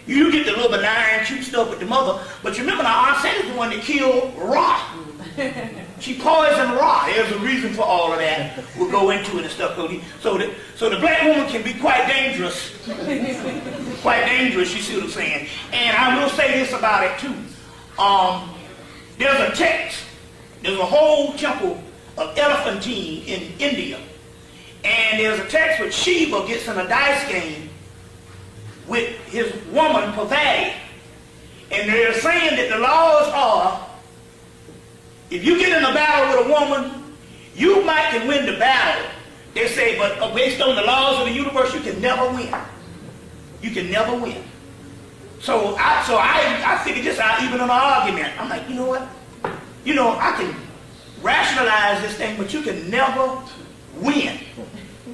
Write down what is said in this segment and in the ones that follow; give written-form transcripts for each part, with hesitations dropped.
You get the little benign, cute stuff with the mother, but you remember now, Aunt Sadie is the one that killed Ra. She poisoned Ra. There's a reason for all of that. We'll go into it and stuff. So the black woman can be quite dangerous. Quite dangerous, you see what I'm saying? And I will say this about it too. There's a text. There's a whole temple of Elephantine in India. And there's a text where Shiva gets in a dice game with his woman, Pavati. And they're saying that the laws are, if you get in a battle with a woman, you might can win the battle. They say, but based on the laws of the universe, you can never win. You can never win. So I figured this out even in an argument. I'm like, you know what? You know, I can rationalize this thing, but you can never win.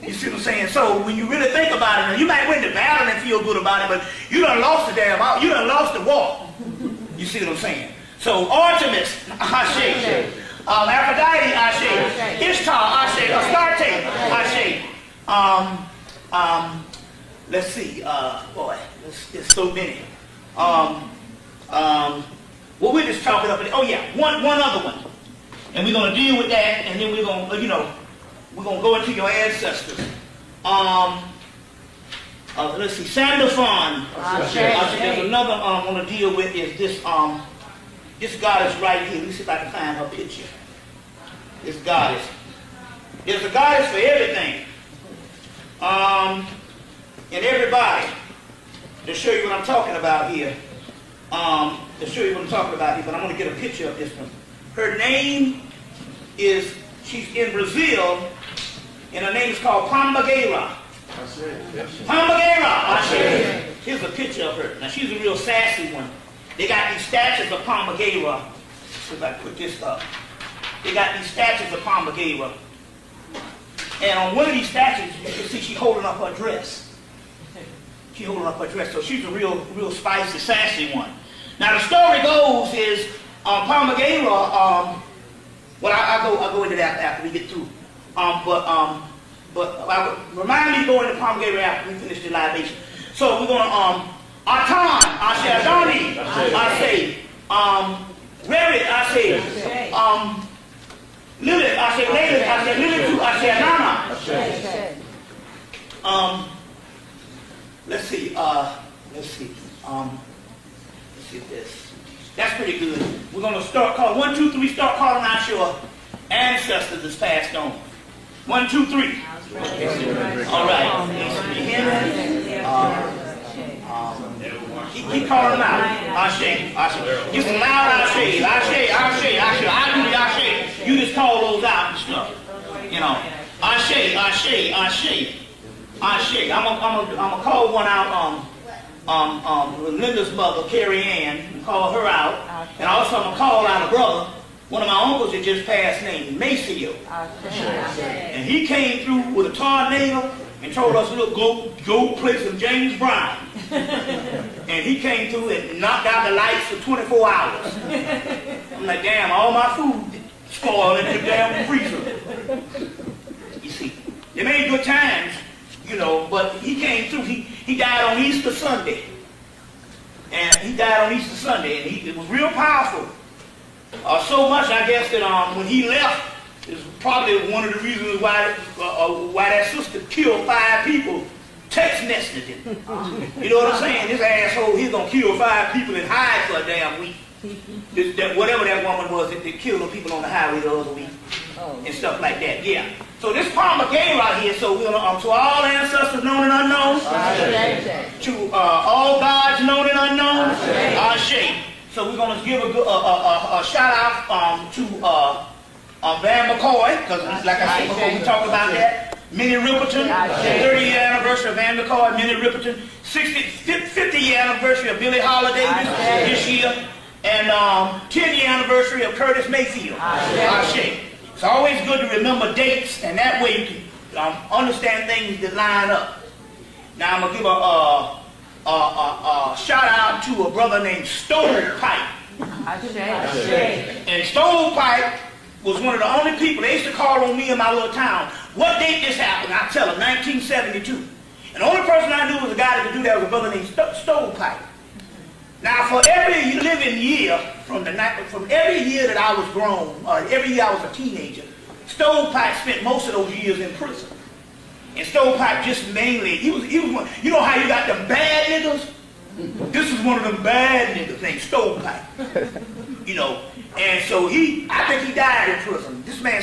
You see what I'm saying? So when you really think about it, now you might win the battle and feel good about it, but you done lost the you done lost the war. You see what I'm saying? So Artemis, Ashe. Aphrodite, Ashe. Ishtar, Ashe. Astarte, Ashe. Let's see. Boy, there's so many. Well, we're just talking up. Oh yeah, one other one, and we're gonna deal with that, and then we're gonna, we're gonna go into your ancestors. Let's see, Sandalphon. There's another I want to deal with is this this goddess right here. Let me see if I can find her picture. This goddess. There's a goddess for everything. And everybody. To show you what I'm talking about here. But I'm going to get a picture of this one. Her name is, she's in Brazil, and her name is called Pombagira. Pombagira! Here's a picture of her. Now she's a real sassy one. They got these statues of Pombagira. Let's see if I can put this up. They got these statues of Pombagira. And on one of these statues, you can see she's holding up her dress. She's holding up her dress. So she's a real spicy, sassy one. Now the story goes is Pombagira, well I'll go into that after we get through. But remind me to go into Pombagira after we finish the libation. So we're gonna Atan, Ashe Adani, Ashe, Rerit, Ashe, Lilith, Ashe Lilith, Ashe Lilith, Ashe Anana. Let's see this. That's pretty good. We're going to start calling, 1, 2, 3, start calling out your ancestors that's passed on. 1, 2, 3. All right. Keep calling them out. Ashe, Ashe. Give them loud Ashe, Ashe, Ashe, Ashe. I do the Ashe. You just call those out and stuff. Ashe, Ashe, Ashe. Ashe. I'm gonna call one out Linda's mother, Carrie Ann, and call her out. And also I'm gonna call out a brother, one of my uncles that just passed, named Maceo. And he came through with a tornado and told us to go play some James Brown. And he came through and knocked out the lights for 24 hours. I'm like, damn, all my food spoiled in the damn freezer. You see, it made good times. But he came through. He died on Easter Sunday. And it was real powerful. So much, I guess, that when he left, is probably one of the reasons why that sister killed 5 people, text messaged him. You know what I'm saying? This asshole, he's going to kill 5 people and hide for a damn week. Whatever that woman was that killed the people on the highway the other week. And stuff like that, yeah. So this Pombagira right here, so we're going to all ancestors known and unknown, to all gods known and unknown, Ashe. So we're going to give a shout out to Van McCoy, because like I said before, we talked about that. Minnie Riperton, 30th anniversary of Van McCoy, Minnie Riperton, 50th anniversary of Billie Holiday this year, and 10th anniversary of Curtis Mayfield, Ashe. It's always good to remember dates, and that way you can understand things that line up. Now I'm going to give a shout out to a brother named Stovepipe. And Stovepipe was one of the only people, they used to call on me in my little town. What date this happened? I tell them, 1972. And the only person I knew was a guy that could do that was a brother named Stovepipe. Now, for every living year, from every year that I was grown, every year I was a teenager, Stovepipe spent most of those years in prison. And Stovepipe just mainly, he was one, you know how you got them bad niggas? This is one of them bad niggas named Stovepipe. You know, and so I think he died in prison. This man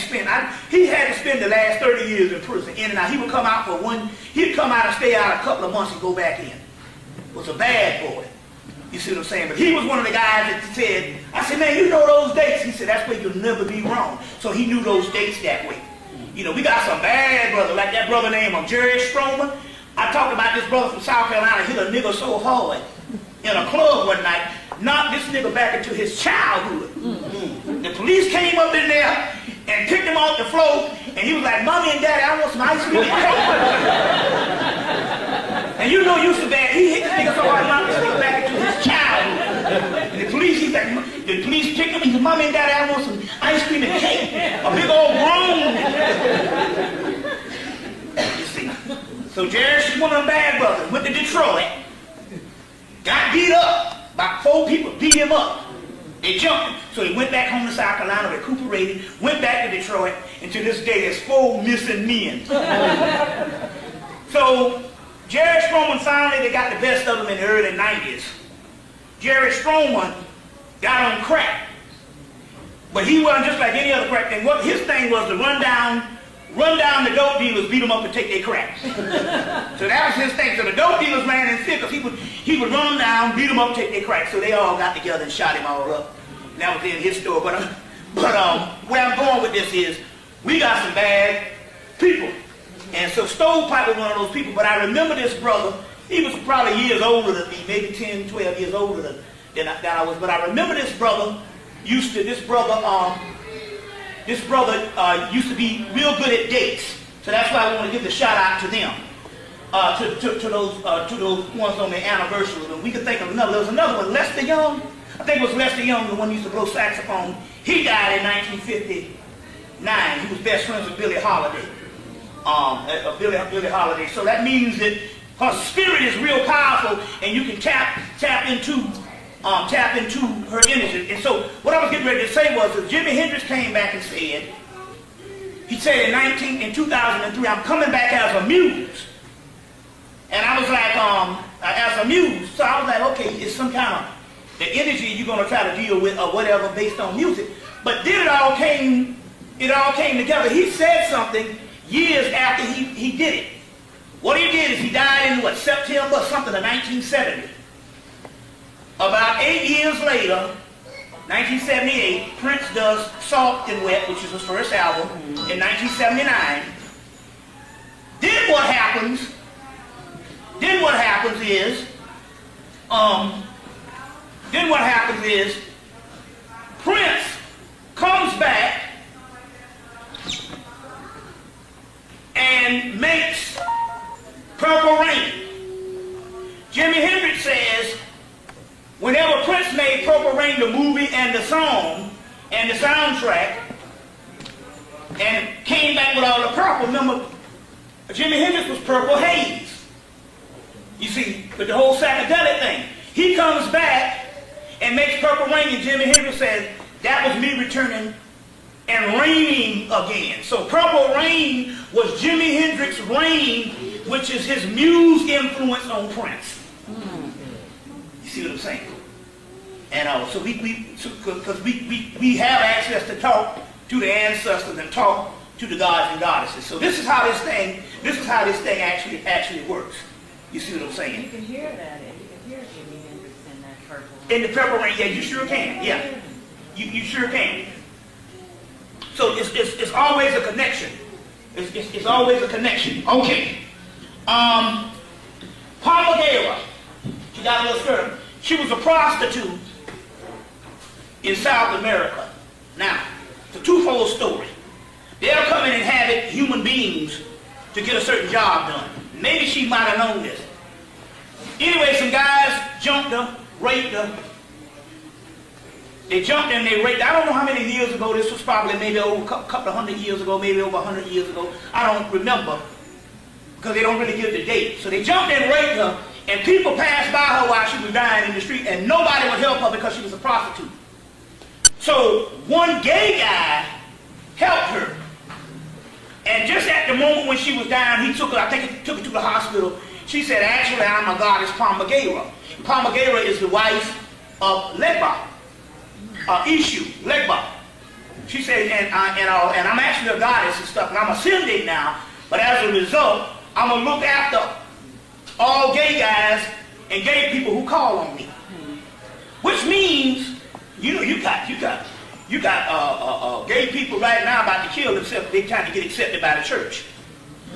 he had to spend the last 30 years in prison, in and out. He would come out he'd come out and stay out a couple of months and go back in. Was a bad boy. You see what I'm saying? But he was one of the guys that said, I said, man, you know those dates? He said, that's where you'll never be wrong. So he knew those dates that way. You know, we got some bad brothers, like that brother named Jerry Stroman. I talked about this brother from South Carolina, hit a nigga so hard in a club one night, knocked this nigga back into his childhood. The police came up in there and picked him off the floor, and he was like, Mommy and Daddy, I want some ice cream and cake. And you know you so bad, he hit the nigga so hard, knocked this nigga back into his childhood. And the police picked him, he said, Mommy and Daddy, I want some ice cream and cake. A big old grown. You see. So Jerry, she's one of them bad brothers, went to Detroit, got beat up. About 4 people beat him up. They jumped him. So he went back home to South Carolina, recuperated, went back to Detroit, and to this day there's 4 missing men. So Jerry Stroman finally, they got the best of him in the early 90s. Jerry Stroman got on crack. But he wasn't just like any other crack thing. What his thing was to run down the dope dealers, beat them up and take their crack. So that was his thing. So the dope dealers ran in fear because he would run them down, beat them up, take their crack. So they all got together and shot him all up. And that was in his story. But where I'm going with this is, we got some bad people. And so Stovepipe was one of those people. But I remember this brother. He was probably years older than me, maybe 10, 12 years older than I was. But I remember this brother used to be real good at dates. So that's why I want to give the shout out to them. To those ones on their anniversaries. And we could think of another. There was another one, Lester Young. I think it was Lester Young, the one who used to blow saxophone. He died in 1959. He was best friends with Billie Holiday. Billie Holiday. So that means that her spirit is real powerful, and you can tap into her energy. And so what I was getting ready to say was that Jimi Hendrix came back and said, he said in 2003, I'm coming back as a muse. And I was like, as a muse. So I was like, okay, it's some kind of the energy you're going to try to deal with or whatever based on music. But then it all came together. He said something years after he did it. What he did is he died in September or something of 1970. About 8 years later, 1978, Prince does Soft and Wet, which is his first album, in 1979. Then what happens is Prince comes back and makes Purple Rain. Jimi Hendrix says, whenever Prince made Purple Rain, the movie and the song and the soundtrack, and came back with all the purple, remember, Jimi Hendrix was Purple Haze. You see, with the whole psychedelic thing. He comes back and makes Purple Rain, and Jimi Hendrix says, that was me returning and reigning again. So Purple Rain was Jimi Hendrix's reign, which is his muse influence on Prince. You see what I'm saying? And so we have access to talk to the ancestors and talk to the gods and goddesses. So this is how this thing actually works. You see what I'm saying? You can hear that, and you can hear Jimi Hendrix in that Purple Rain. In the Purple Rain, yeah, you sure can. Yeah, you sure can. So it's always a connection. It's always a connection. Okay. Palma Gala, she got a little skirt. She was a prostitute in South America. Now, it's a twofold story. They'll come in and inhabit human beings to get a certain job done. Maybe she might have known this. Anyway, some guys jumped her, raped her. They jumped her and they raped her. I don't know how many years ago. This was probably maybe over a couple of hundred years ago, maybe over 100 years ago. I don't remember because they don't really give the date. So they jumped and raped her, and people passed by her while she was was dying in the street, and nobody would help her because she was a prostitute. So one gay guy helped her. And just at the moment when she was dying, he took her, I think he took her to the hospital. She said, actually, I'm a goddess Palmagera. Palmagera is the wife of Legba, Ishu, Legba. She said, and I'm actually a goddess and stuff, and I'm ascending now, but as a result, I'm going to look after all gay guys and gay people who call on me. Which means, you know, you got gay people right now about to kill themselves. They're trying to get accepted by the church.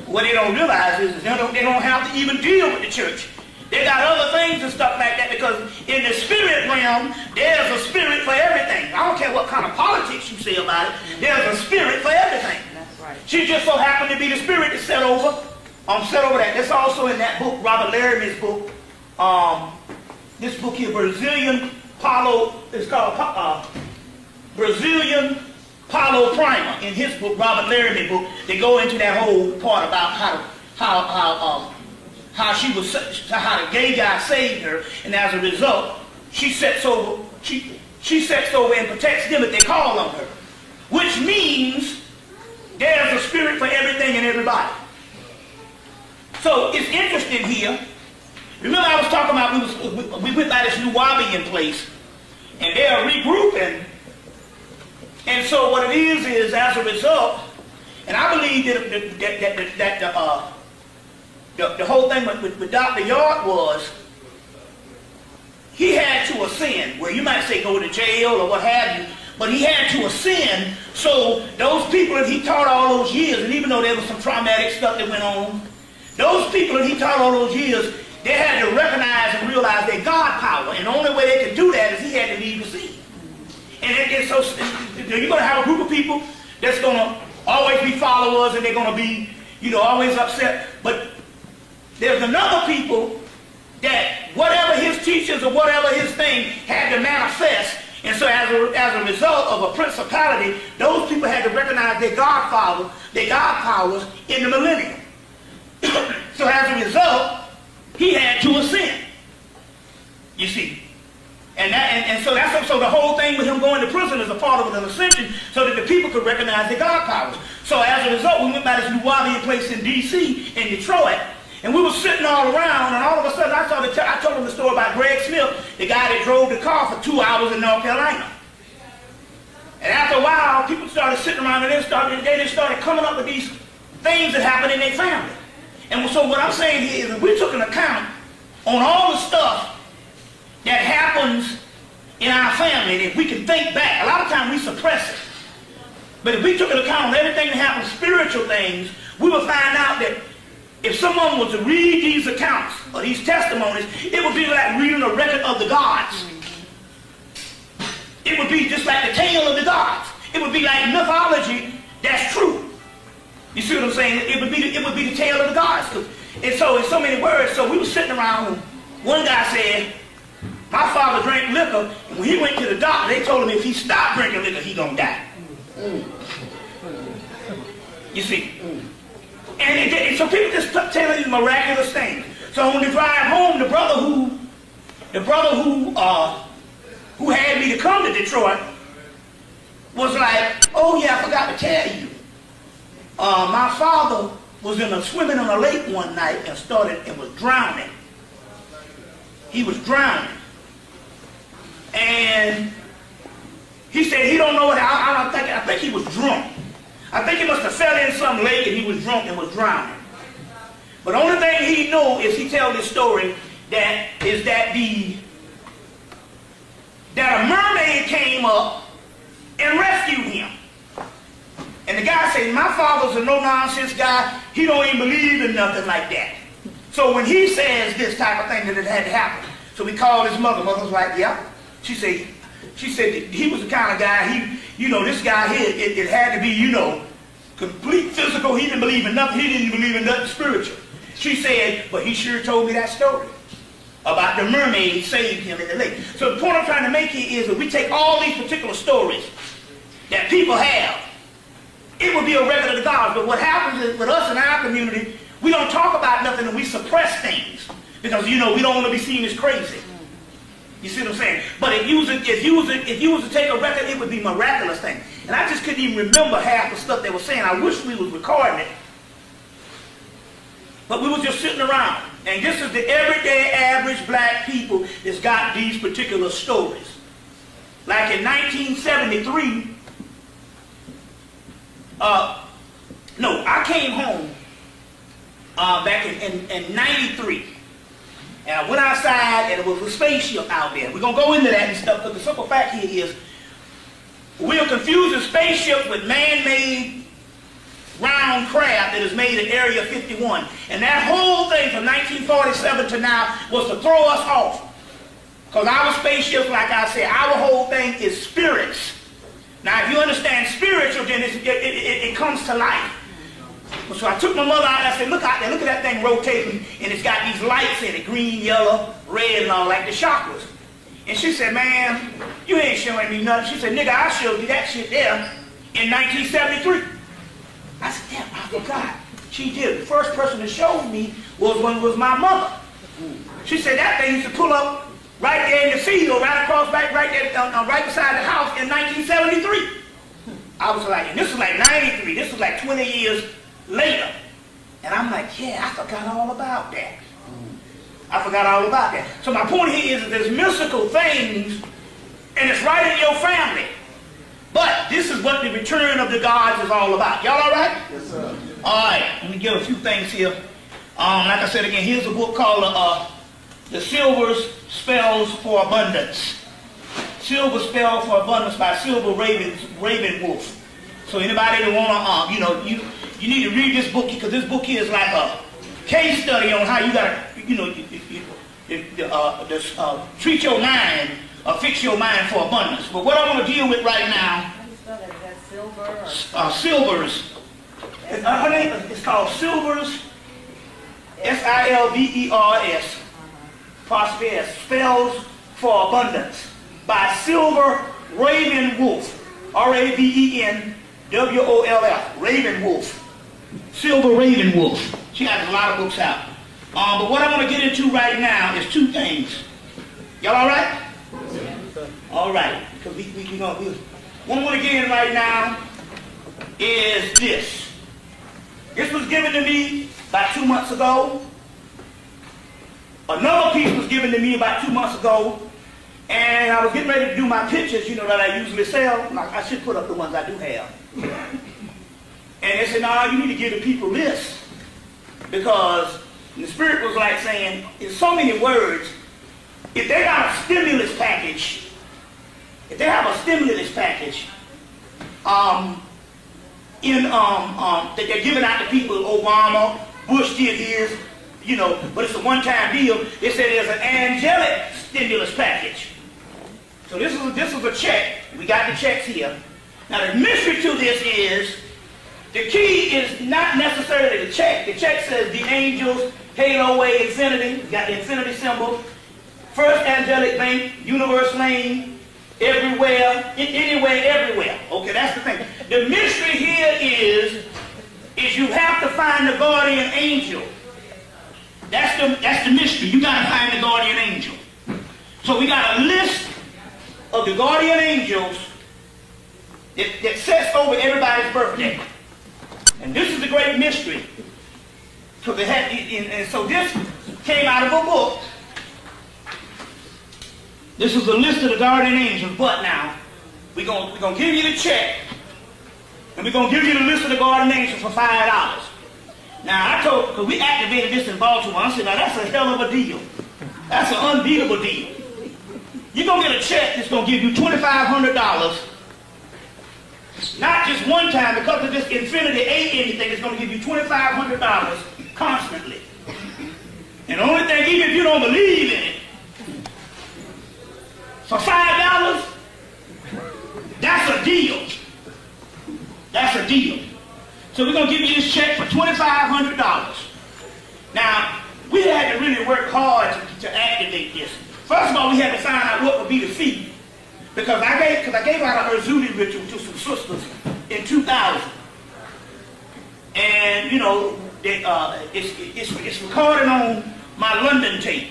What they don't realize is they don't have to even deal with the church. They got other things and stuff like that, because in the spirit realm, there's a spirit for everything. I don't care what kind of politics you say about it. There's a spirit for everything. That's right. She just so happened to be the spirit that set over that. That's also in that book, Robert Laramie's book. This book here, Brazilian Paulo, it's called Brazilian Paulo Primer. In his book, Robert Laramie book, they go into that whole part about how the gay guy saved her, and as a result, she sets over and protects them if they call on her. Which means there's a spirit for everything and everybody. So it's interesting here. Remember I was talking about we went by this New Wabian place, and they are regrouping. And so what it is as a result, and I believe that the whole thing with Dr. Yard was, he had to ascend. Well, you might say go to jail or what have you, but he had to ascend. So those people that he taught all those years, and even though there was some traumatic stuff that went on, those people that he taught all those years, they had to recognize and realize their God power. And the only way they could do that is he had to leave the scene. And so you're going to have a group of people that's going to always be followers, and they're going to be, always upset. But there's another people that whatever his teachings or whatever his thing had to manifest. And so as a result of a principality, those people had to recognize their God powers in the millennium. So as a result, he had to ascend. You see. And so the whole thing with him going to prison is a part of an ascension, so that the people could recognize their God powers. So as a result, we went by this New Wabian place in D.C., in Detroit, and we were sitting all around, and all of a sudden I told them the story about Greg Smith, the guy that drove the car for 2 hours in North Carolina. And after a while, people started sitting around, and they just started coming up with these things that happened in their family. And so what I'm saying here is that we took an account on all the stuff that happens in our family, and if we can think back, a lot of times we suppress it. But if we took an account of everything that happens, spiritual things, we would find out that if someone was to read these accounts or these testimonies, it would be like reading a record of the gods. It would be just like the tale of the gods. It would be like mythology that's true. You see what I'm saying? It would be the tale of the gods. And so in so many words, so we were sitting around, and one guy said, my father drank liquor, and when he went to the doctor, they told him if he stopped drinking liquor, he gonna die. You see? And so people just telling these miraculous things. So when we drive home, the brother who had me to come to Detroit was like, oh yeah, I forgot to tell you. My father was swimming in a lake one night and was drowning. He was drowning. And he said he don't know what, I think he was drunk. I think he must have fell in some lake and he was drunk and was drowning. But the only thing he knew is he tells this story that a mermaid came up and rescued him. And the guy said, my father's a no-nonsense guy. He don't even believe in nothing like that. So when he says this type of thing, that it had to happen. So we called his mother. Mother's like, yeah. She said he was the kind of guy, this guy here, it had to be, complete physical. He didn't believe in nothing. He didn't believe in nothing spiritual. She said, but he sure told me that story about the mermaid saved him in the lake. So the point I'm trying to make here is that we take all these particular stories that people have, it would be a record of the gods. But what happens is with us in our community, we don't talk about nothing and we suppress things because, we don't want to be seen as crazy. You see what I'm saying? But if you was to take a record, it would be a miraculous thing. And I just couldn't even remember half the stuff they were saying. I wish we was recording it. But we were just sitting around. And this is the everyday average black people that's got these particular stories. Like in 1973, I came home back in 93. And I went outside and it was a spaceship out there. We're going to go into that and stuff, but the simple fact here is we're confusing spaceships with man-made round craft that is made in Area 51. And that whole thing from 1947 to now was to throw us off. Because our spaceships, like I said, our whole thing is spirits. Now, if you understand spiritual, then it comes to life. So I took my mother out and I said, look out there, look at that thing rotating, and it's got these lights in it, green, yellow, red, and all, like the chakras. And she said, man, you ain't showing me nothing. She said, nigga, I showed you that shit there in 1973. I said, damn, I forgot. She did. The first person that showed me was my mother. She said that thing used to pull up right there in the field, right across, right there, right beside the house in 1973. I was like, and this was like 93. This was like 20 years later. And I'm like, yeah, I forgot all about that. I forgot all about that. So my point here is that there's mystical things, and it's right in your family. But this is what the return of the gods is all about. Y'all all right? Yes, sir. All right. Let me give a few things here. Like I said again, here's a book called The Silver Spells for Abundance. Silver Spell for Abundance by Silver Raven Wolf. So anybody that want to, you need to read this book, because this book here is like a case study on how you got to, treat your mind or fix your mind for abundance. But what I want to deal with right now, How do you spell that? Is that silver or? Silvers. Her name is called Silvers, S-I-L-V-E-R-S, apostrophe S, Spells for Abundance by Silver Raven Wolf, R-A-V-E-N-W-O-L-F, Raven Wolf. Silver Raven Wolf. She has a lot of books out. But what I want to get into right now is two things. Y'all all right? All right. Because what I want to get in right now is this. This was given to me about 2 months ago. Another piece was given to me about 2 months ago. And I was getting ready to do my pictures, that I usually sell. Like, I should put up the ones I do have. And they said, no, you need to give the people this. Because the Spirit was like saying, in so many words, if they got a stimulus package, that they're giving out to people, Obama, Bush did his, but it's a one-time deal. They said there's an angelic stimulus package. So this is a check. We got the checks here. Now the mystery to this is, the key is not necessarily the check. The check says the angels, halo way, infinity. You got the infinity symbol. First angelic bank, universe lane, everywhere, anywhere, everywhere. Okay, that's the thing. The mystery here is you have to find the guardian angel. That's the mystery. You got to find the guardian angel. So we got a list of the guardian angels that sets over everybody's birthday. And this is the great mystery. So so this came out of a book. This is a list of the guardian angels, but now we're gonna give you the check, and we're gonna give you the list of the guardian angels for $5. Now because we activated this in Baltimore, I said, now that's a hell of a deal. That's an unbeatable deal. You're gonna get a check that's gonna give you $2,500. Not just one time, because of this infinity ain't anything, it's going to give you $2,500 constantly. And the only thing, even if you don't believe in it, for $5, that's a deal. That's a deal. So we're going to give you this check for $2,500. Now, we had to really work hard to activate this. First of all, we had to find out what would be the fee. Because I gave out a Erzuli ritual to some sisters in 2000. And, it's recorded on my London tape.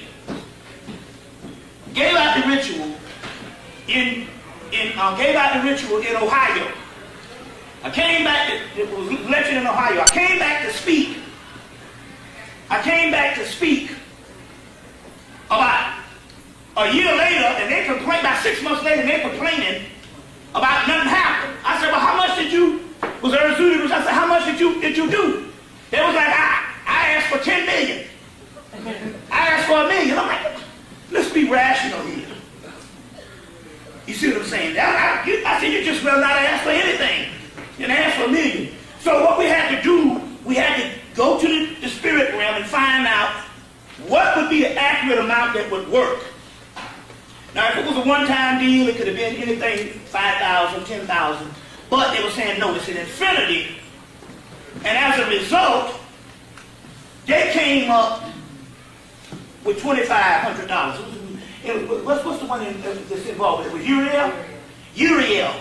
Gave out the the ritual in Ohio. I came back to, it was lectured in Ohio. I came back to speak. About a year later, and they complained, about 6 months later, and they're complaining about nothing happened. I said, well, how much did you, was there a student? I said, how much did you do? They was like, I asked for 10 million. I asked for $1 million. I'm like, let's be rational here. You see what I'm saying? I said, you just will not ask for anything. You ask for $1 million. So what we had to do, we had to go to the spirit realm and find out what would be an accurate amount that would work. Now, if it was a one-time deal, it could have been anything, 5,000, 10,000. But they were saying, no, it's an infinity. And as a result, they came up with $2,500. What's the one that's involved with it? Was Uriel? Uriel.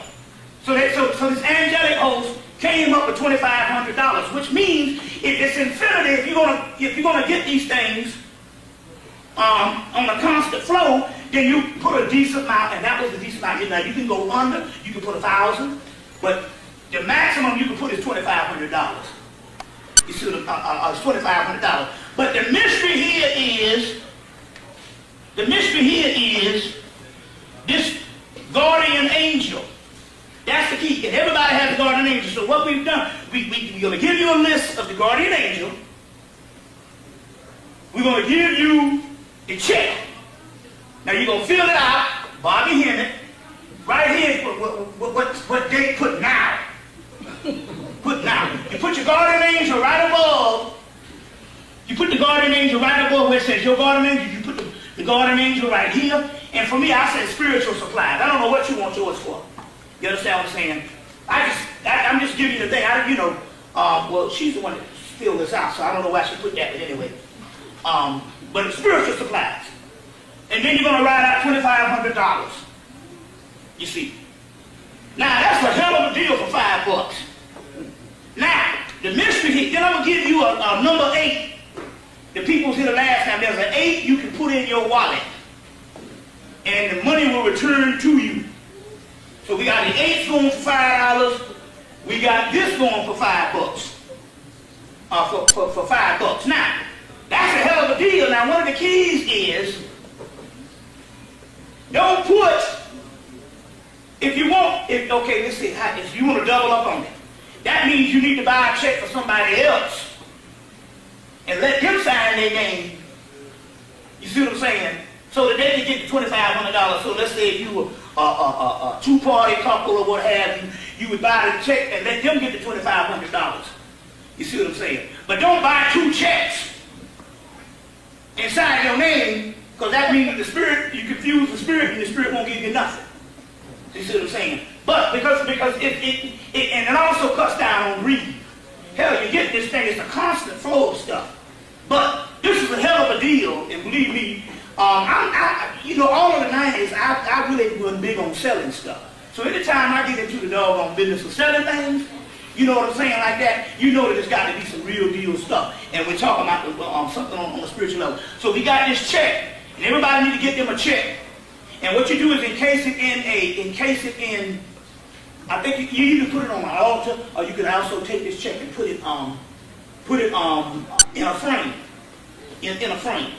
So this angelic host came up with $2,500, which means if it's infinity, if you're gonna get these things on a constant flow, then you put a decent amount, and that was the decent amount. Now you can go under, you can put 1,000, but the maximum you can put is $2,500. You see, it's $2,500. But the mystery here is this guardian angel. That's the key. And everybody has a guardian angel. So what we've done, we're going to give you a list of the guardian angel. We're going to give you the check. Now you're going to fill it out, Bobby Hemmitt. Right here, what they put now. Put now. You put your guardian angel right above. You put the guardian angel right above where it says your guardian angel. You put the guardian angel right here. And for me, I said spiritual supplies. I don't know what you want yours for. You understand what I'm saying? I'm just giving you the thing. Well, she's the one that filled this out, so I don't know why she put that, but anyway. But it's spiritual supplies. And then you're going to write out $2,500. You see. Now, that's a hell of a deal for $5. Now, the mystery here, then I'm going to give you a number 8. The people was here the last time. There's an 8 you can put in your wallet. And the money will return to you. So we got the 8 going for $5. We got this going for $5. For $5. Now, that's a hell of a deal. Now, one of the keys is, don't put, if you want to double up on it, that means you need to buy a check for somebody else and let them sign their name. You see what I'm saying? So that they can get the $2,500. So let's say if you were a two-party couple or what have you, you would buy the check and let them get the $2,500. You see what I'm saying? But don't buy 2 checks and sign your name, because that means that the spirit, you confuse the spirit and the spirit won't give you nothing. You see what I'm saying? But because it also cuts down on greed. Hell, you get this thing, it's a constant flow of stuff. But this is a hell of a deal, and believe me, all of the 90s, I really wasn't big on selling stuff. So anytime I get into the doggone business of selling things, you know what I'm saying, like that, you know that it's got to be some real deal stuff. And we're talking about something on a spiritual level. So we got this check, and everybody need to get them a check. And what you do is encase it in, I think you either put it on an altar, or you can also take this check and put it in a frame. In a frame.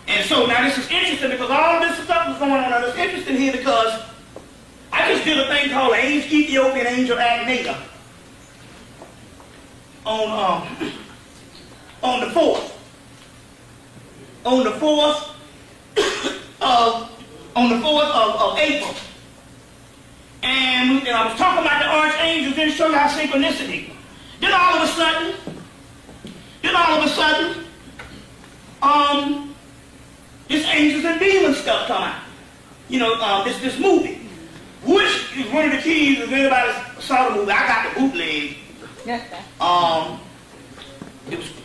And so now this is interesting because all of this stuff is going on. Now it's interesting here because I just did a thing called an Ethiopian Angel Agnator on the 4th. On the 4th of April. And I was talking about the archangels, then show you how synchronicity. Then all of a sudden, this angels and demons stuff come out. This movie, which is one of the keys. If anybody saw the movie, I got the bootleg.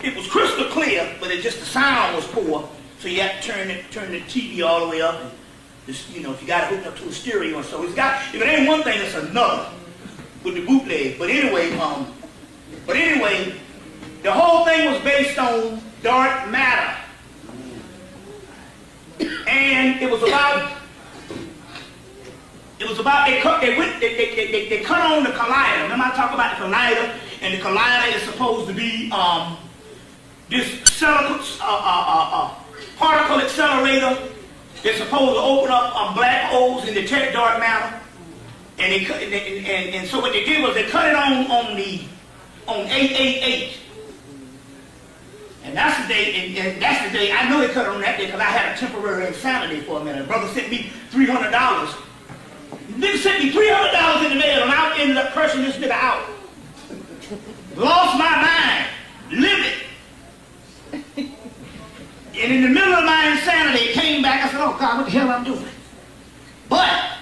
It was crystal clear, but the sound was poor. So you have to turn the TV all the way up. And if you got it hooked up to a stereo, so if it ain't one thing, it's another with the bootleg. But anyway, the whole thing was based on dark matter. And it was about was about, they cut on the collider. Remember I talk about the collider? And the collider is supposed to be this particle accelerator. They're supposed to open up black holes and detect dark matter. And and so what they did was they cut it on 888. And that's the day, and that's the day, I know they cut it on that day because I had a temporary insanity for a minute. Brother sent me $300. Nigga sent me $300 in the mail, and I ended up cursing this nigga out. Lost my mind. Livid. And in the middle of my insanity, it came back. I said, oh God, what the hell am I doing? But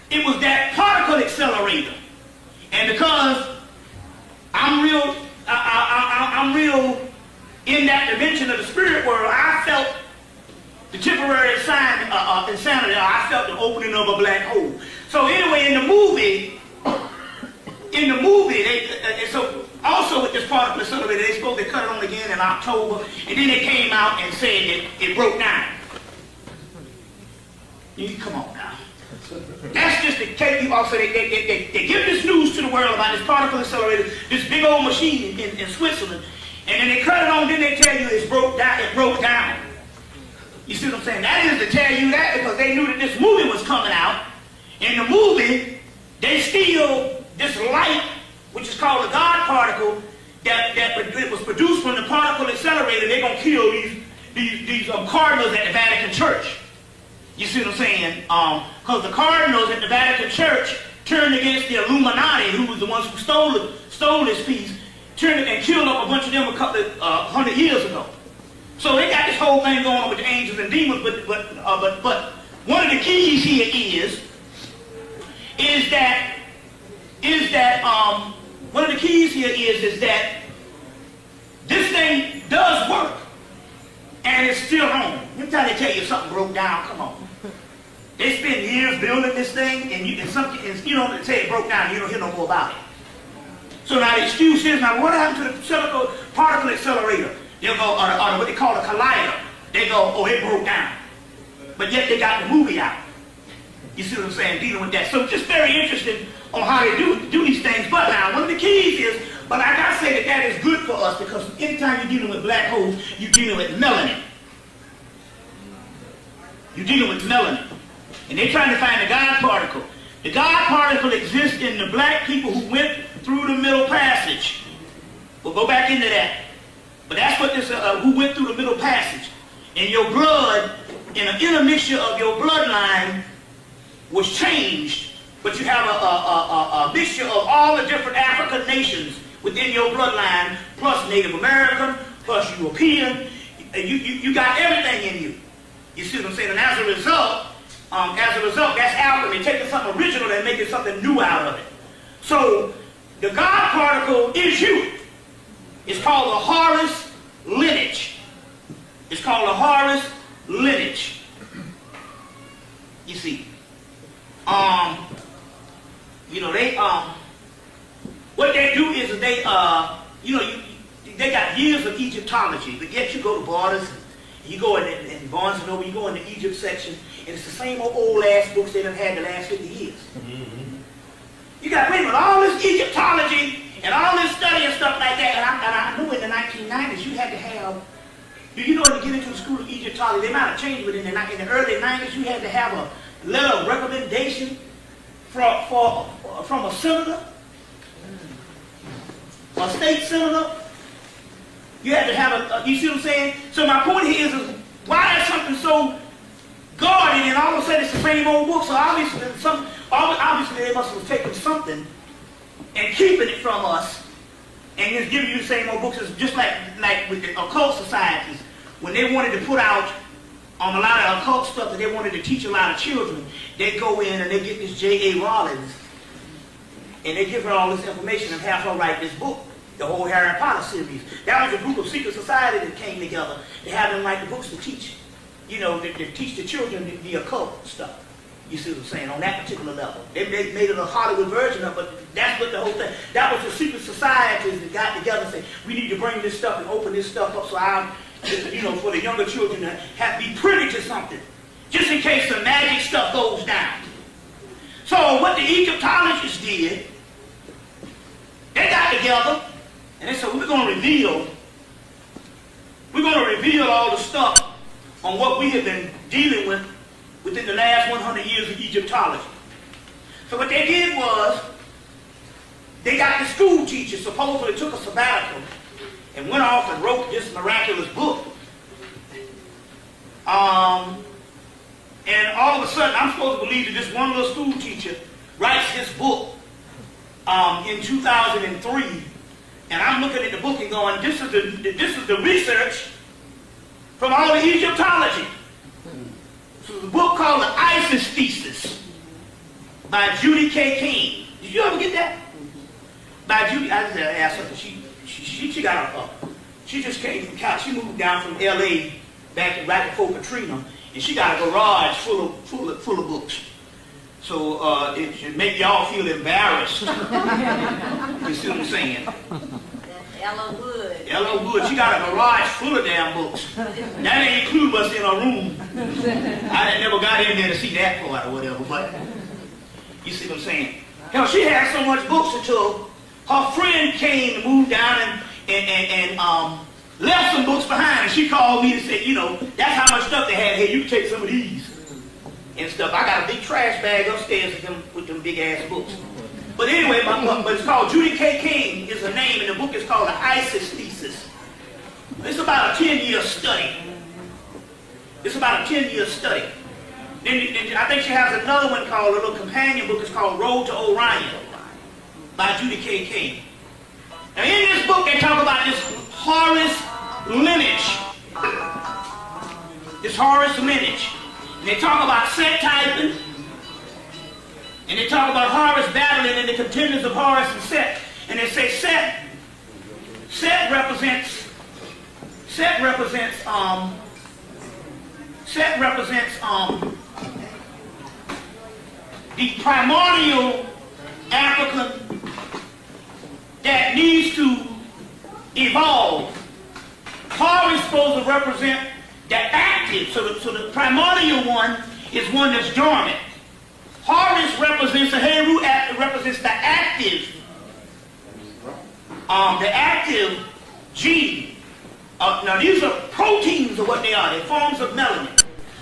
it was that particle accelerator. And because I'm real in that dimension of the spirit world, I felt the temporary insanity. I felt the opening of a black hole. So anyway, in the movie, so also with this particle accelerator, they supposed to cut it on again in October, and then they came out and said that it broke down. Come on now. That's just the case. Also, they give this news to the world about this particle accelerator, this big old machine in Switzerland, and then they cut it on, then they tell you it broke down. You see what I'm saying? That is to tell you that because they knew that this movie was coming out. In the movie, they steal this light, which is called a God particle, that was produced from the particle accelerator. They're going to kill these cardinals at the Vatican Church. You see what I'm saying? Because the cardinals at the Vatican Church turned against the Illuminati, who was the ones who stole this piece, turned and killed up a bunch of them a couple of 100 years ago. So they got this whole thing going on with the angels and demons, but one of the keys here is that one of the keys here is that this thing does work, and it's still on. Every time they tell you something broke down, come on. They spend years building this thing, and you don't say it broke down, you don't hear no more about it. So now the excuse is, now what happened to the particle accelerator? They'll go, or what they call a collider. They go, oh, it broke down. But yet they got the movie out. You see what I'm saying? Dealing with that. So it's just very interesting on how they do these things. But now, one of the keys is, but I got to say that is good for us because anytime you're dealing with black holes, you're dealing with melanin. You're dealing with melanin. And they're trying to find the God particle. The God particle exists in the black people who went through the Middle Passage. We'll go back into that. But that's what this, who went through the Middle Passage. And your blood, in an intermixture of your bloodline, was changed. But you have a mixture of all the different African nations within your bloodline, plus Native American, plus European. You got everything in you. You see what I'm saying? And as a result, that's alchemy, taking something original and making something new out of it. So the God particle is you. It's called the Horus lineage. It's called the Horus lineage. You see, what they do is they they got years of Egyptology, but yet you go to Borders, you go in Barnes and Noble, you go in the Egypt section, and it's the same old ass books they done had the last 50 years. Mm-hmm. You got wait a minute, all this Egyptology and all this study and stuff like that, and I knew in the 1990s you had to have. Do you know when you get into the school of Egyptology, they might have changed, but in the early 90s you had to have a letter of recommendation from a senator, a state senator. You had to have you see what I'm saying? So my point here is why is something so guarded and all of a sudden it's the same old book? So obviously they must have taken something and keeping it from us and just giving you the same old books. It's just like with the occult societies, when they wanted to put out a lot of occult stuff that they wanted to teach a lot of children, they go in and they get this J.A. Rollins and they give her all this information and have her write this book, the whole Harry Potter series. That was a group of secret society that came together to have them write the books to teach, to teach the children the occult stuff. You see what I'm saying? On that particular level. They made it a Hollywood version of it, but that's what the whole thing. That was the secret societies that got together and said, we need to bring this stuff and open this stuff up so for the younger children to be privy to something. Just in case the magic stuff goes down. So what the Egyptologists did, they got together and they said, we're going to reveal all the stuff on what we have been dealing with within the last 100 years of Egyptology. So what they did was, they got the school teachers, supposedly took a sabbatical, and went off and wrote this miraculous book. And all of a sudden, I'm supposed to believe that this one little school teacher writes this book in 2003. And I'm looking at the book and going, this is the research from all the Egyptology. So the book called The Isis Thesis by Judy K. King. Did you ever get that? By Judy, I just asked her, she got she just came from Cal. She moved down from L.A. back right before Katrina, and she got a garage full of books. So it should make y'all feel embarrassed. You see what I'm saying? Ella Wood. Ella Wood, she got a garage full of damn books. That ain't include us in her room. I never got in there to see that part or whatever, but you see what I'm saying? Hell, she had so much books until her friend came and moved down and left some books behind. And she called me and said, you know, that's how much stuff they had here. You can take some of these and stuff. I got a big trash bag upstairs with them big ass books. But anyway, but it's called Judy K. King is her name, and the book is called The Isis Thesis. It's about a 10-year study. It's about a 10-year study. Then I think she has another one called, a little companion book, it's called Road to Orion by Judy K. King. Now in this book they talk about this Horus lineage. This Horus lineage. And they talk about set typing. And they talk about Horus battling and the contenders of Horus and Set. And they say Set represents the primordial African that needs to evolve. Horus is supposed to represent the active. So the primordial one is one that's dormant. Horus represents, the Heru represents the active gene. Now these are proteins of what they are. They're forms of melanin.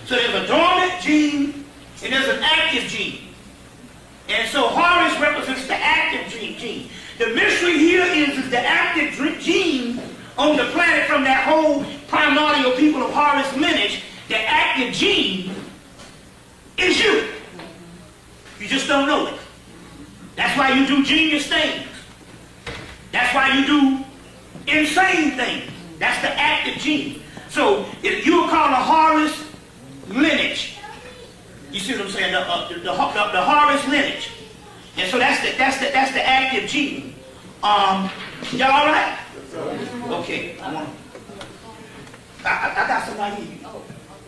So there's a dormant gene and there's an active gene. And so Horus represents the active gene. The mystery here is the active gene on the planet from that whole primordial people of Horus lineage. The active gene is you. You just don't know it. That's why you do genius things. That's why you do insane things. That's the active gene. So if you call a Horus lineage, you see what I'm saying? The Horus lineage, and so that's the active gene. Y'all all right? Okay. I got somebody here.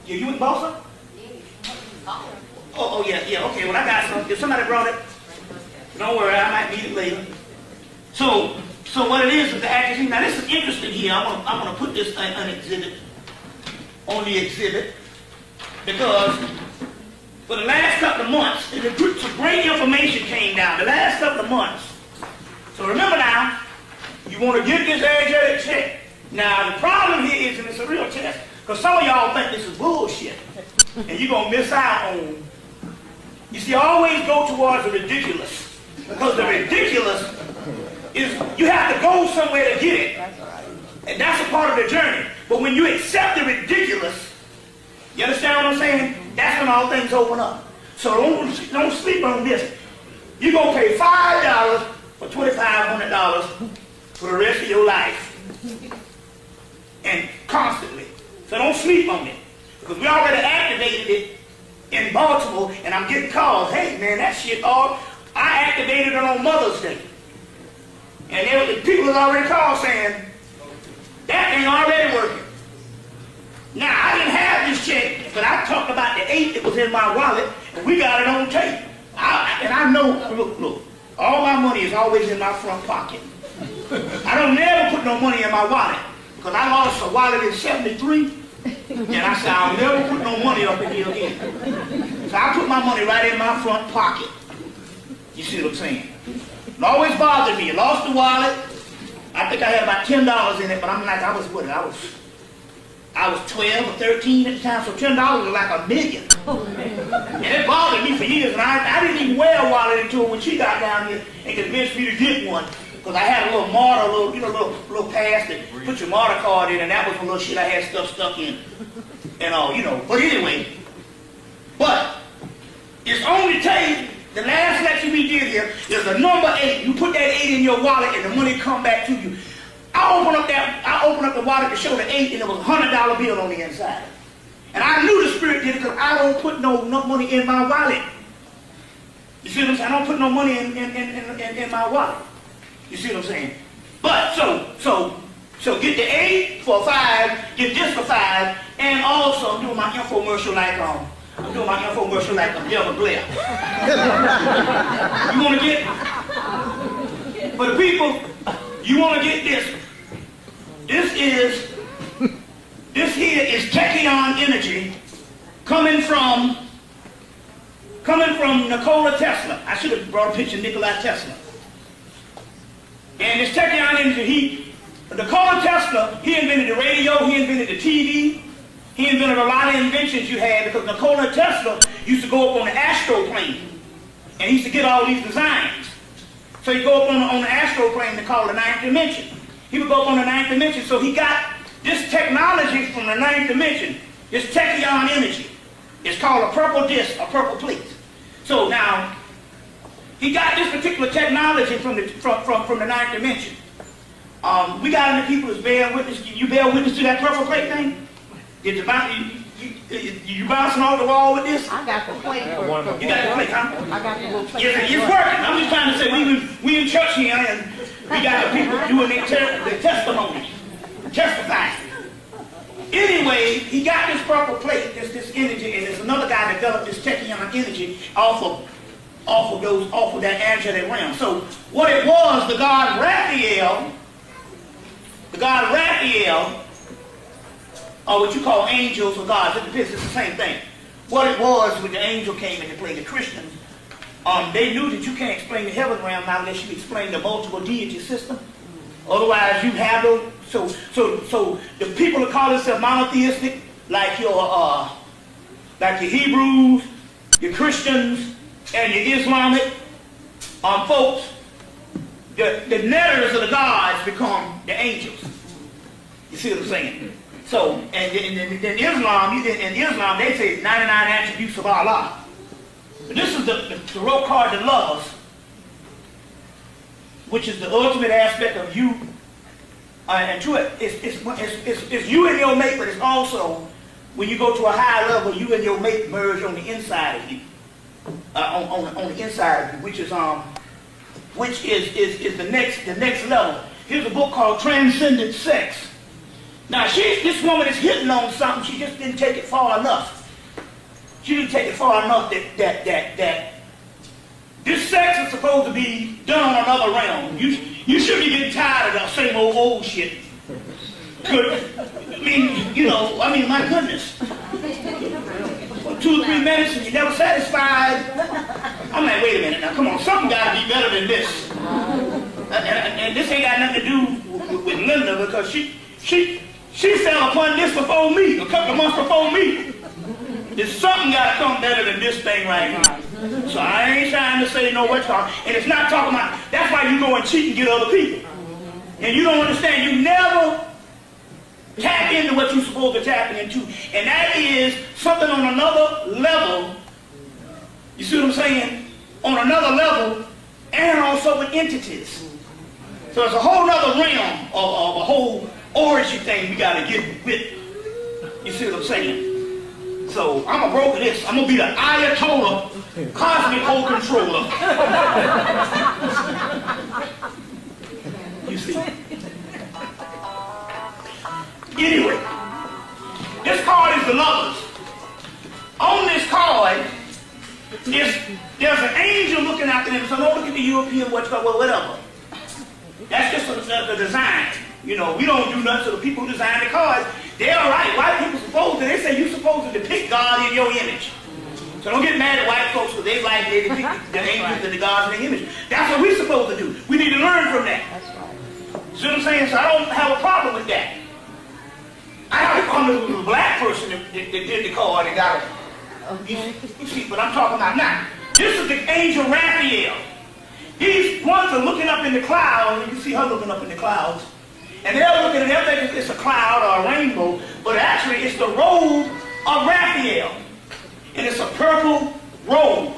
Yeah, you with Bosa? Oh yeah. Okay. Well, I got some. If somebody brought it, don't worry. I might need it later. So what it is the active gene. Now this is interesting here. I'm gonna put this on the exhibit because for the last couple of months, some great information came down. The last couple of months. So remember now, you want to get this energetic check. Now the problem here is, and it's a real test, because some of y'all think this is bullshit, and you're gonna miss out on. You see, always go towards the ridiculous, because the ridiculous is you have to go somewhere to get it, and that's a part of the journey. But when you accept the ridiculous, you understand what I'm saying? That's when all things open up. So don't sleep on this. You're gonna pay $5 for $2,500 for the rest of your life, and constantly. So don't sleep on it, because we already activated it in Baltimore, and I'm getting calls. Hey man, that shit I activated it on Mother's Day, and people have already called saying that ain't already working. Now I didn't have this check, but I talked about the 8 that was in my wallet, and we got it on tape. And I know, look, all my money is always in my front pocket. I don't never put no money in my wallet, because I lost a wallet in '73. And I said, I'll never put no money up in here again. So I put my money right in my front pocket. You see what I'm saying? It always bothered me. I lost the wallet. I think I had about $10 in it, but I'm like, I was 12 or 13 at the time, so $10 was like $1 million. And it bothered me for years, and I didn't even wear a wallet until when she got down here and convinced me to get one, because I had a little martyr, little pass that put your martyr card in, and that was the little shit I had stuff stuck in, and all, But anyway, but it's only take the last lecture we did here is a number 8. You put that 8 in your wallet, and the money come back to you. I opened up the wallet to show the 8, and there was a $100 bill on the inside. And I knew the Spirit did it because I don't put no money in my wallet. You see what I'm saying? I don't put no money in my wallet. You see what I'm saying? But so get the 8 for 5, get this for 5, and also I'm doing my infomercial like Delta Blair. You want to get? For the people, you want to get this. This here is tachyon energy coming from Nikola Tesla. I should have brought a picture of Nikola Tesla. And this tachyon energy, Nikola Tesla, he invented the radio, he invented the TV, he invented a lot of inventions you had because Nikola Tesla used to go up on the astroplane and he used to get all these designs. So he'd go up on the astroplane they call the 9th dimension. He would go up on the 9th dimension, so he got this technology from the 9th dimension, this tachyon energy. It's called a purple disc, a purple plate. So now, he got this particular technology from the 9th dimension. We got any people that's bear witness. You bear witness to that purple plate thing? Did you bouncing off the wall with this? I got the plate. You got the plate, huh? I got the little plate. It's working. I'm just trying to say we in church here and we got the people doing their testimony, testifying. Anyway, he got this purple plate, this energy, and there's another guy that developed this tachyon energy off of that angelic realm. So what it was, the god Raphael, or what you call angels or gods, it depends, it's the same thing. What it was when the angel came into play, the Christians, they knew that you can't explain the heaven realm not unless you explain the multiple deity system. Otherwise, you have no. So the people that call themselves monotheistic, like your Hebrews, your Christians, and your Islamic folks, the netters of the gods become the angels. You see what I'm saying? So, and in Islam, they say 99 attributes of Allah. But this is the tarot card that loves, which is the ultimate aspect of you. And to it, it's you and your mate, but it's also, when you go to a higher level, you and your mate merge on the inside of you. On the inside of you, which is the next level. Here's a book called Transcendent Sex. Now, this woman is hitting on something. She just didn't take it far enough. She didn't take it far enough that this sex is supposed to be done on another realm. You should be getting tired of that same old shit. My goodness. 2 or 3 minutes and you're never satisfied. I'm like, wait a minute, now come on, something got to be better than this. And this ain't got nothing to do with Linda because she fell upon this before me, a couple of months before me. There's something got to come better than this thing right here. So I ain't trying to say no what's talking. And it's not talking about, that's why you go and cheat and get other people. And you don't understand, you never tap into what you're supposed to tap into. And that is something on another level. You see what I'm saying? On another level, and also with entities. So it's a whole other realm of a whole origin thing we got to get with. You see what I'm saying? So I'm going to broker this. I'm going to be the Ayatollah Cosmic Whole Controller. You see? Anyway, this card is the lovers. On this card, there's an angel looking after them. So don't look at the European whatever. That's just the design. You know, we don't do nothing to the people who design the cards. They're all right. White people supposed to, they say you're supposed to depict God in your image. So don't get mad at white folks because they like the angels and the gods and the image. That's what we're supposed to do. We need to learn from that. That's right. See what I'm saying? So I don't have a problem with that. I have a problem with a black person that did the card and got it. Okay. You see, but I'm talking about now. This is the angel Raphael. These ones are looking up in the clouds. You can see her looking up in the clouds. And they're looking at everything. It's a cloud or a rainbow. But actually, it's the robe of Raphael. And it's a purple robe.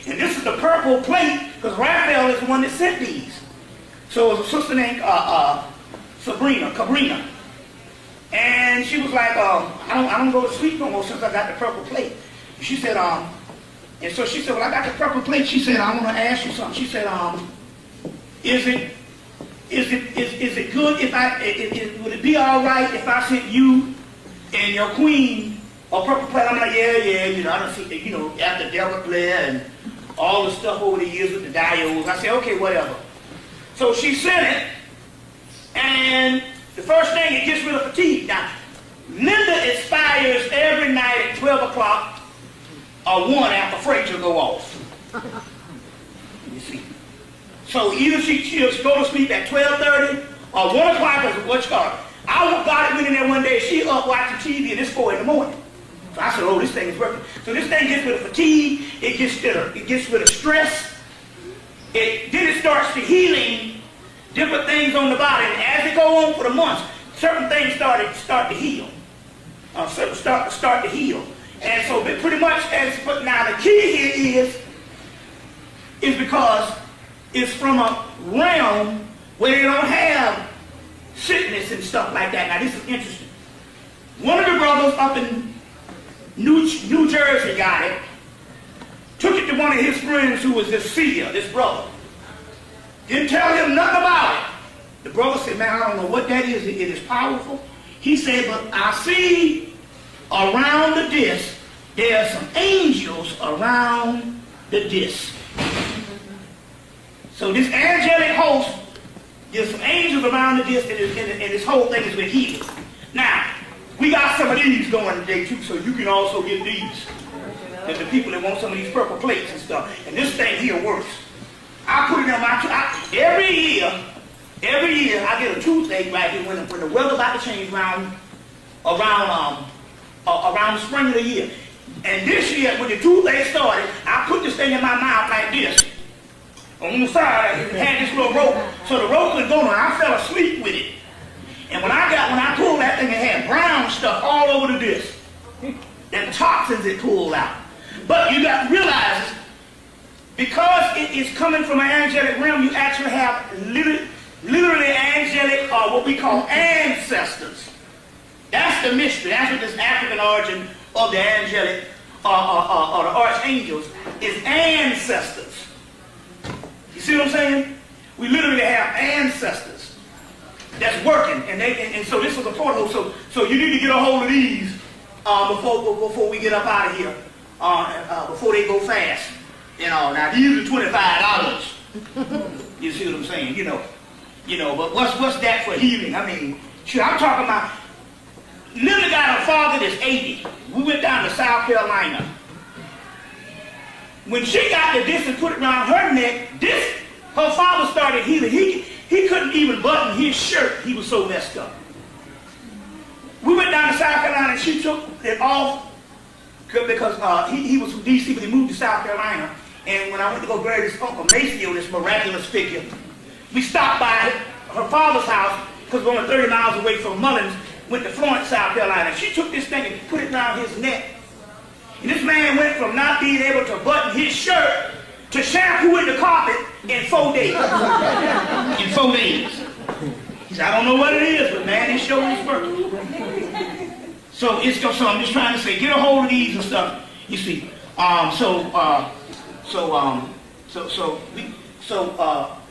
And this is the purple plate because Raphael is the one that sent these. So it was a sister named Cabrina. And she was like, I don't go to sleep no more since I got the purple plate. She said, and so she said, well, I got the purple plate. She said, I want to ask you something. She said, is it good if would it be all right if I sent you and your queen a purple plate? I'm like, yeah, I don't see, after Delta Blair and all the stuff over the years with the diodes. I said, okay, whatever. So she sent it, and the first thing, it gets rid of fatigue. Now, Linda expires every night at 12 o'clock or 1 after freight will go off. You see. So either she'll go to sleep at 12:30 or 1 o'clock is what she called. I got it went in there one day. She up watching TV and it's 4 in the morning. So I said, oh, this thing is working. So this thing gets rid of fatigue. It gets rid of stress. Then it starts to healing different things on the body. And as it go on for the months, certain things start to heal. Start to heal. And so pretty much, but now the key here is because it's from a realm where they don't have sickness and stuff like that. Now this is interesting. One of the brothers up in New Jersey got it, took it to one of his friends who was this seer, this brother. Didn't tell him nothing about it. The brother said, man, I don't know what that is. It is powerful. He said, but I see around the disc, there are some angels around the disc. So this angelic host, there's some angels around the disc, and this whole thing is with healing. Now, we got some of these going today too, so you can also get these. There's the people that want some of these purple plates and stuff. And this thing here works. I put it in my every year I get a toothache right here when the weather's about to change around the spring of the year. And this year, when the toothache started, I put this thing in my mouth like this. On the side, it had this little rope, so the rope was going on. I fell asleep with it. And when I pulled that thing, it had brown stuff all over the disc. And toxins it pulled out. But you got to realize, because it is coming from an angelic realm, you actually have literally angelic, or what we call ancestors. That's the mystery. That's what this African origin of the angelic, or the archangels, is ancestors. You see what I'm saying? We literally have ancestors that's working, and so this was a portal. So you need to get a hold of these before we get up out of here, before they go fast. Now these are $25. You see what I'm saying? But what's that for healing? I mean, sure, I'm talking about. Linda got a father that's 80. We went down to South Carolina. When she got the disc and put it around her neck, her father started healing. He couldn't even button his shirt. He was so messed up. We went down to South Carolina and she took it off because he was from D.C., but he moved to South Carolina. And when I went to go bury this Uncle Maceo, this miraculous figure, we stopped by her father's house because we're only 30 miles away from Mullins, went to Florence, South Carolina. She took this thing and put it around his neck. And this man went from not being able to button his shirt to shampooing the carpet in 4 days. In 4 days. He said, I don't know what it is, but man, it sure is working. So I'm just trying to say, get a hold of these and stuff. You see,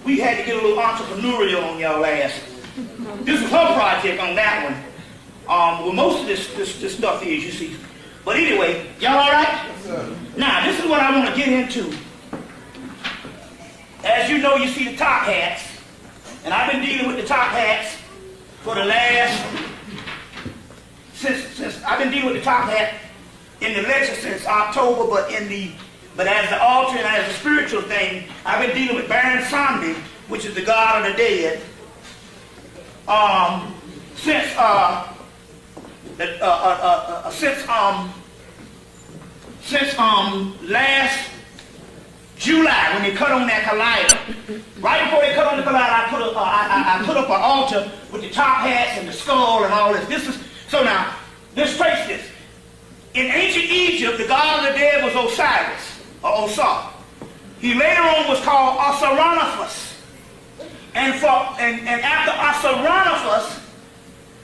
we had to get a little entrepreneurial on y'all ass. This was her project on that one. Well, most of this stuff is, you see. But anyway, y'all all right? Yes, now, this is what I want to get into. As you know, you see the top hats. And I've been dealing with the top hats for the last, since I've been dealing with the top hat in the lecture since October, but as the altar and as a spiritual thing, I've been dealing with Baron Samedi, which is the God of the dead, since last July when they cut on that collider. Right before they cut on the collider, I put up an altar with the top hats and the skull and all this. So now, let's trace this. In ancient Egypt, the god of the dead was Osiris, or Osar. He later on was called Osiranophus. And after Osiranophus,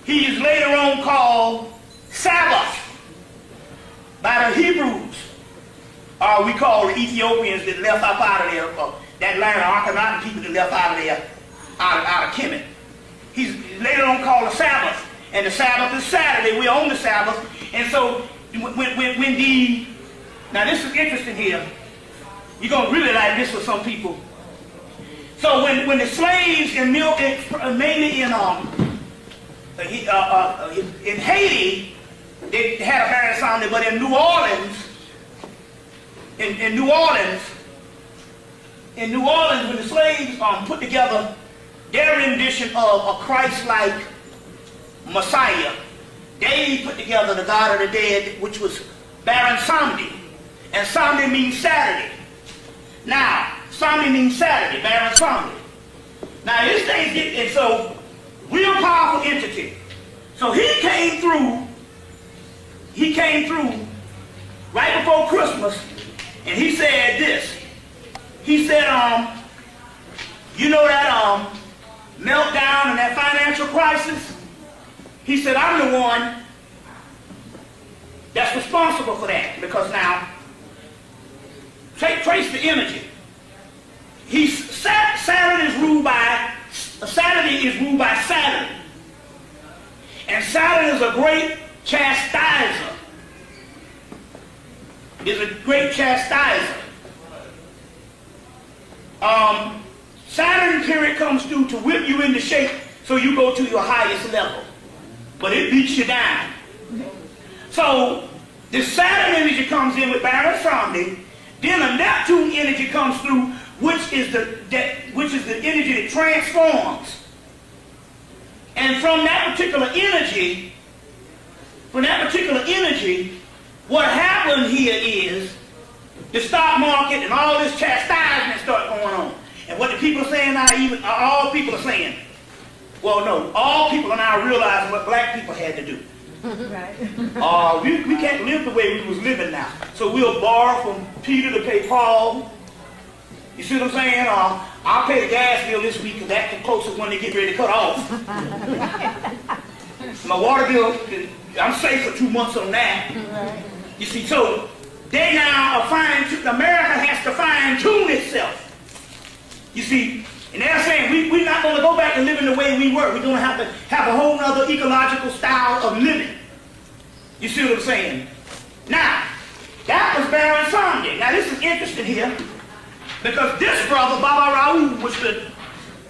he is later on called Sabbath by the Hebrews. We call the Ethiopians that left up out of there, that land of Akhenaten people that left out of there, out of Hemmitt. He's later on called the Sabbath. And the Sabbath is Saturday. We're on the Sabbath. And so now this is interesting here. You're going to really like this for some people. So when the slaves mainly in Haiti, they had a Baron Samedi, but in New Orleans, when the slaves put together their rendition of a Christ-like Messiah, they put together the God of the dead, which was Baron Samedi. And Samedi means Saturday. Now, Samedi means Saturday, Baron Samedi. Now, this thing and so, real powerful entity. So he came through right before Christmas, and he said this. He said, you know that meltdown and that financial crisis? He said, I'm the one that's responsible for that. Because now, trace the imagery. Saturday is ruled by Saturn. And Saturn is a great chastiser. Saturn period comes through to whip you into shape so you go to your highest level. But it beats you down. So the Saturn energy comes in with Baron Samedi. Then a Neptune energy comes through, which is the energy that transforms. And from that particular energy, what happened here is the stock market and all this chastisement start going on. And what the people are saying now, all people are saying, well, no, all people are now realizing what black people had to do. Right. We can't live the way we was living now. So we'll borrow from Peter to pay Paul. You see what I'm saying? I'll pay the gas bill this week because that's the closest one they get ready to cut off. My water bill, I'm safe for 2 months on that. Right. You see, so they now are America has to fine-tune itself. You see, and they're saying we're not going to go back and living the way we were. We're going to have a whole other ecological style of living. You see what I'm saying? Now, that was Baron Samedi. Now, this is interesting here because this brother, Baba Raoul, was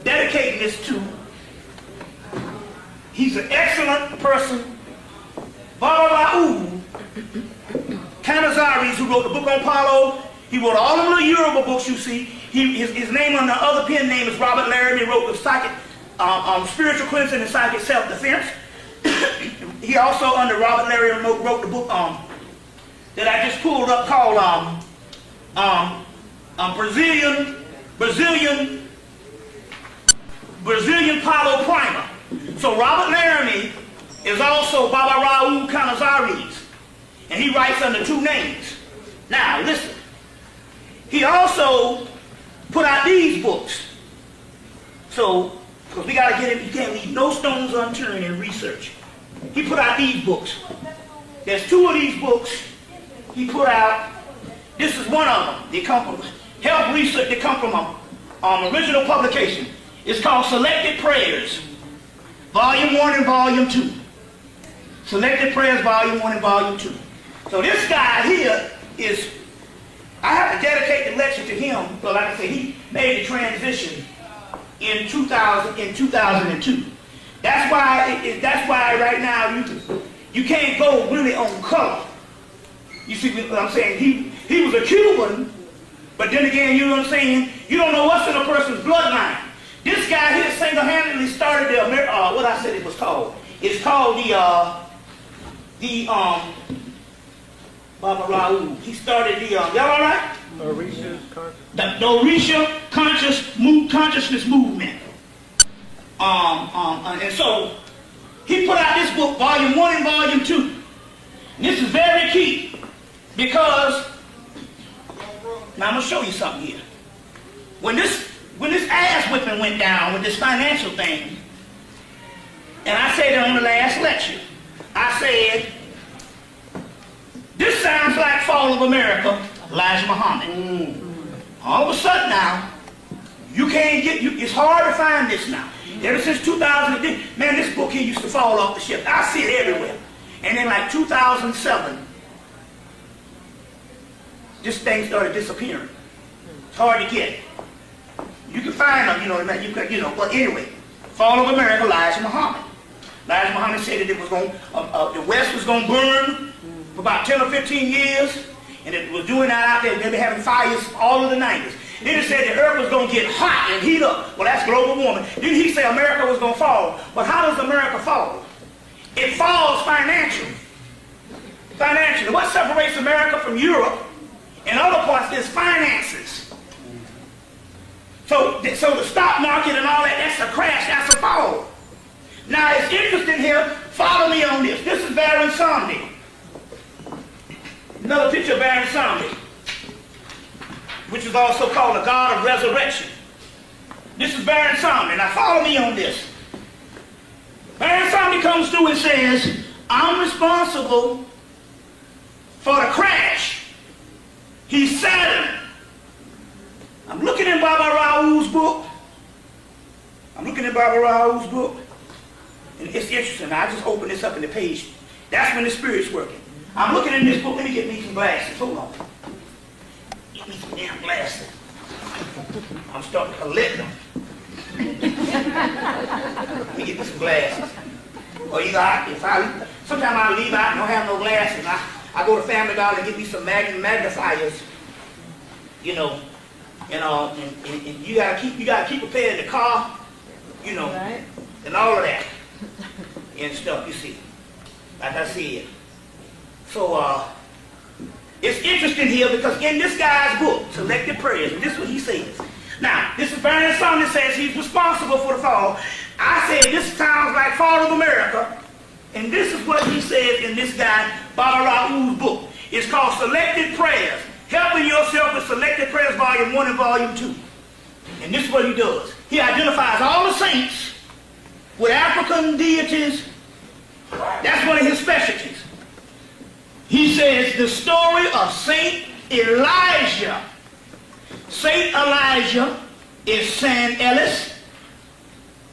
dedicating this to. He's an excellent person. Baba Raoul Canizares, who wrote the book on Paulo, he wrote all the little Yoruba books you see. His name on the other pen name is Robert Laramie. He wrote the Spiritual Cleansing and Psychic Self-Defense. He also, under Robert Laramie, wrote the book that I just pulled up called Brazilian Paulo Primer. So Robert Laramie is also Baba Raoul Canizares. And he writes under two names. Now, listen. He also put out these books. So, because we got to get it, you can't leave no stones unturned in research. He put out these books. There's two of these books he put out. This is one of them. They come from health research. They come from original publication. It's called Selected Prayers, Volume 1 and Volume 2. Selected Prayers, Volume 1 and Volume 2. So this guy here is, I have to dedicate the lecture to him, because like I say, he made the transition in 2002. That's why right now you can't go really on color. You see what I'm saying? He was a Cuban, but then again, you know what I'm saying? You don't know what's in a person's bloodline. This guy here single-handedly started the what I said it was called. It's called Baba Raoul. He started the y'all all right? The Orisha consciousness movement. And so he put out this book, volume 1 and volume 2. And this is very key because now I'm gonna show you something here. When this ass whipping went down with this financial thing, and I said it on the last lecture, I said, this sounds like Fall of America, Elijah Muhammad. All of a sudden now, you can't get, it's hard to find this now. Ever since 2000, man, this book here used to fall off the shelf. I see it everywhere. And then like 2007, this thing started disappearing. It's hard to get. You can find them, but anyway, Fall of America, Elijah Muhammad. Elijah Muhammad said that it was going, the West was going to burn for about 10 or 15 years, and it was doing that out there. They've been having fires all of the 90s. Then it said the earth was going to get hot and heat up. Well, that's global warming. Then he said America was going to fall. But how does America fall? It falls financially. Financially. What separates America from Europe and other parts is finances. So the stock market and all that, that's a crash, that's a fall. Now, it's interesting here. Follow me on this. This is Baron Samedi. Another picture of Baron Samedi, which is also called the God of Resurrection. This is Baron Samedi. Now, follow me on this. Baron Samedi comes through and says, I'm responsible for the crash. He's Saturn. I'm looking in Baba Raoul's book. And it's interesting. I just opened this up in the page. That's when the Spirit's working. I'm looking in this book. Let me get me some glasses. Hold on. Get me some damn glasses. I'm starting to collect them. Let me get me some glasses. Or sometimes I leave out and don't have no glasses. I go to Family Dollar and get me some magnifiers. And you gotta keep prepared in the car, right. And all of that and stuff. You see, like I said. So it's interesting here because in this guy's book, Selected Prayers, and this is what he says. Now, this is Baron Samedi says he's responsible for the fall. I said this sounds like Fall of America, and this is what he says in this guy Baba Raoul's book. It's called Selected Prayers. Helping yourself with Selected Prayers, Volume 1 and Volume 2. And this is what he does. He identifies all the saints with African deities. That's one of his specialties. He says the story of Saint Elijah. Saint Elijah is San Ellis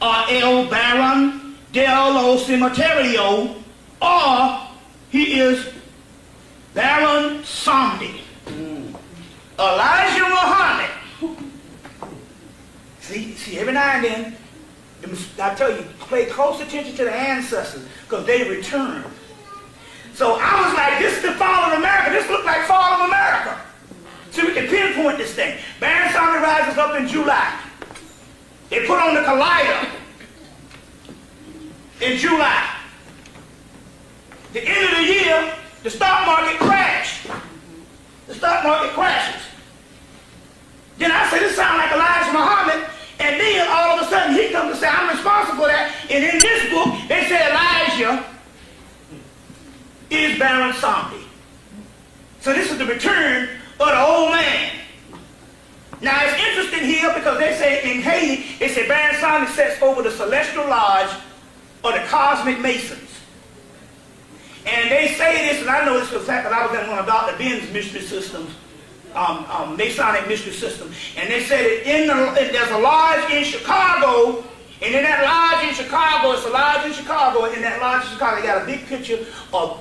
or El Baron dello Cemeterio, or he is Baron Samedi. Elijah Muhammad. See, every now and then, I tell you, pay close attention to the ancestors because they return. So I was like, this is the Fall of America. This looks like Fall of America. So we can pinpoint this thing. Baron Samedi rises up in July. They put on the collider in July. The end of the year, the stock market crashed. The stock market crashes. Then I said, this sounds like Elijah Muhammad. And then all of a sudden he comes and says, I'm responsible for that. And in this book, they say Elijah is Baron Samedi. So this is the return of the old man. Now it's interesting here because they say in Haiti, they say Baron Samedi sets over the Celestial Lodge of the Cosmic Masons. And they say this, and I know this for a fact that I was in one of Dr. Ben's mystery systems, Masonic mystery system, and they said that there's a lodge in Chicago, and in that lodge in Chicago, it's a lodge in Chicago, and in that lodge in Chicago, they got a big picture of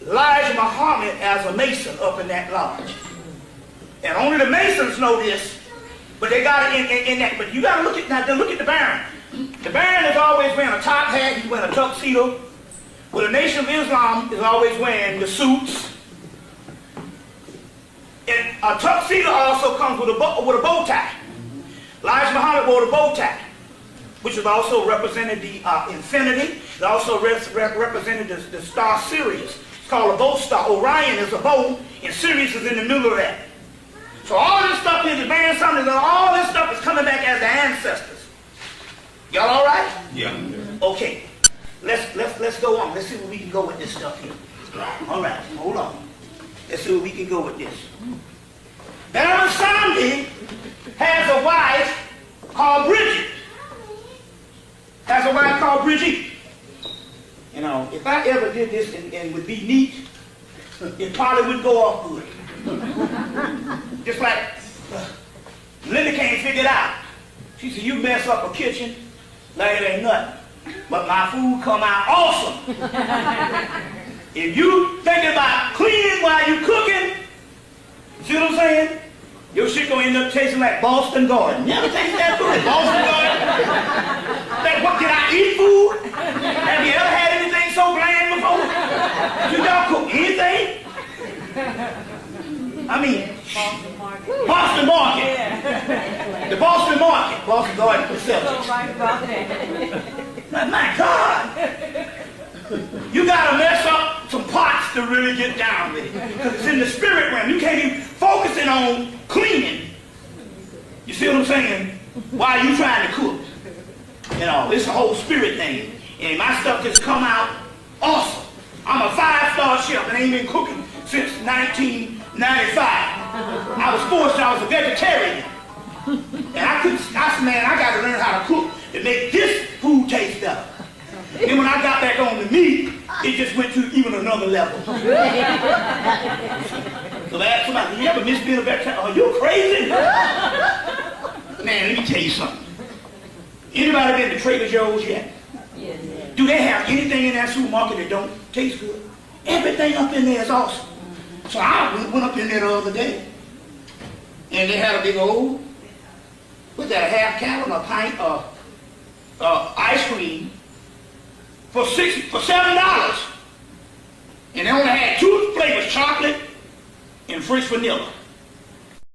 Elijah Muhammad as a Mason up in that lodge. And only the Masons know this, but they got it in that. But you got to look at the Baron. The Baron is always wearing a top hat, he's wearing a tuxedo. Well, the Nation of Islam is always wearing the suits And a tuxedo also comes with a bow tie. Elijah Muhammad wore the bow tie, which is also represented the infinity. It also represented the star Sirius. It's called a bow star. Orion is a bow, and Sirius is in the middle of that. So all this stuff is advanced something. All this stuff is coming back as the ancestors. Y'all all right? Yeah. Okay. Let's go on. Let's see where we can go with this stuff here. All right. Hold on. Let's see where we can go with this. Baron Sandy has a wife called Bridget. Has a wife called Bridget. You know, if I ever did this and would be neat, it probably wouldn't go off good. Just like Linda can't figure it out. She said, you mess up a kitchen, like it ain't nothing. But my food come out awesome. If you think about cleaning while you cooking, see what I'm saying? Your shit gonna end up tasting like Boston Garden. You ever taste that food? Boston Garden? Like, what, did I eat food? Have you ever had anything so bland before? Did y'all cook anything? I mean, Boston Market. Boston Market. Yeah. The Boston Market. Boston Garden for So Celtics. right about that. My God. You gotta mess up some pots to really get down with it. Because it's in the spirit realm. You can't even focus it on cleaning. You see what I'm saying? While you trying to cook. You know, it's a whole spirit thing. And my stuff just come out awesome. I'm a 5-star chef and ain't been cooking since 1995. I was forced, I was a vegetarian. And I said, man, I gotta learn how to cook to make this food taste better. Then when I got back on the meat, it just went to even another level. So I asked somebody, you ever miss being a vegetarian? Are you crazy? Man, let me tell you something. Anybody been to Trader Joe's yet? Yes. Do they have anything in that supermarket that don't taste good? Everything up in there is awesome. So I went up in there the other day, and they had a big old, what's that, a half gallon, a pint of ice cream for $7. And they only had 2 flavors, chocolate and French vanilla.